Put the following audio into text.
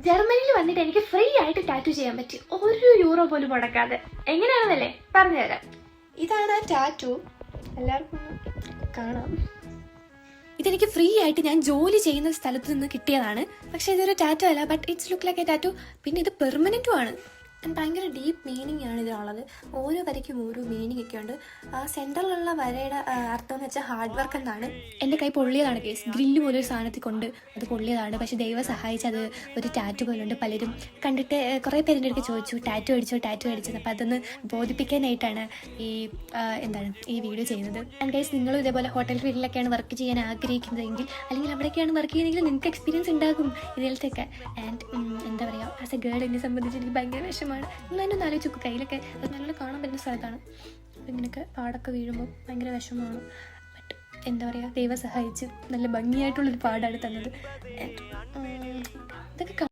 ജർമ്മനിയിൽ വന്നിട്ട് എനിക്ക് ഫ്രീ ആയിട്ട് ടാറ്റു ചെയ്യാൻ പറ്റി, €1 പോലും മുടക്കാതെ. എങ്ങനെയാണെന്നല്ലേ പറഞ്ഞുതരാം. ഇതാണ് ആ ടാറ്റു, എല്ലാവർക്കും കാണാം. ഇതെനിക്ക് ഫ്രീ ആയിട്ട് ഞാൻ ജോലി ചെയ്യുന്ന സ്ഥലത്ത് നിന്ന് കിട്ടിയതാണ്. പക്ഷേ ഇതൊരു ടാറ്റു അല്ല, but it's look like A tattoo. പിന്നെ ഇത് പെർമനൻറ്റും ആണ്. ഭയങ്കര ഡീപ്പ് മീനിങ് ആണ് ഇതിനുള്ളത്. ഓരോ വരയ്ക്കും ഓരോ മീനിങ് ഒക്കെ ഉണ്ട്. ആ സെൻറ്ററിലുള്ള വരയുടെ അർത്ഥം എന്ന് വെച്ചാൽ ഹാർഡ് വർക്ക് എന്നാണ്. എൻ്റെ കൈ പൊള്ളിയതാണ് കേസ്, ഗ്രില്ല് പോലൊരു സാധനത്തിൽ കൊണ്ട് അത് പൊള്ളിയതാണ്. പക്ഷേ ദൈവം സഹായിച്ചത് ഒരു ടാറ്റു പോലുണ്ട്. പലരും കണ്ടിട്ട് കുറേ പേരുടെ അടുത്ത് ചോദിച്ചു ടാറ്റു അടിച്ചത്. അപ്പോൾ അതൊന്ന് ബോധിപ്പിക്കാനായിട്ടാണ് ഈ വീഡിയോ ചെയ്യുന്നത്. ആൻഡ് ഗൈസ്, നിങ്ങളും ഇതേപോലെ ഹോട്ടൽ ഫീൽഡിലൊക്കെയാണ് വർക്ക് ചെയ്യാൻ ആഗ്രഹിക്കുന്നതെങ്കിൽ, അല്ലെങ്കിൽ അവിടെയൊക്കെയാണ് വർക്ക് ചെയ്യുന്നതെങ്കിൽ നിങ്ങൾക്ക് എക്സ്പീരിയൻസ് ഉണ്ടാകും ഇതിലത്തെയൊക്കെ. ആൻഡ് എന്താ പറയുക, ആസ് എ ഗേൾ എന്നെ സംബന്ധിച്ച് എനിക്ക് ഭയങ്കര വിഷമമാണ്. നിങ്ങൾ തന്നെ ഒന്ന് ആലോചിച്ച് നോക്കും, കയ്യിലൊക്കെ അത് നല്ലോണം കാണാൻ പറ്റുന്ന സ്ഥലത്താണ്. അപ്പോൾ ഇങ്ങനെയൊക്കെ പാടൊക്കെ വീഴുമ്പോൾ ഭയങ്കര വിഷമമാണ്. ബട്ട് എന്താ പറയുക, ദൈവം സഹായിച്ച് നല്ല ഭംഗിയായിട്ടുള്ളൊരു പാടാണ് തന്നത്. ഇതൊക്കെ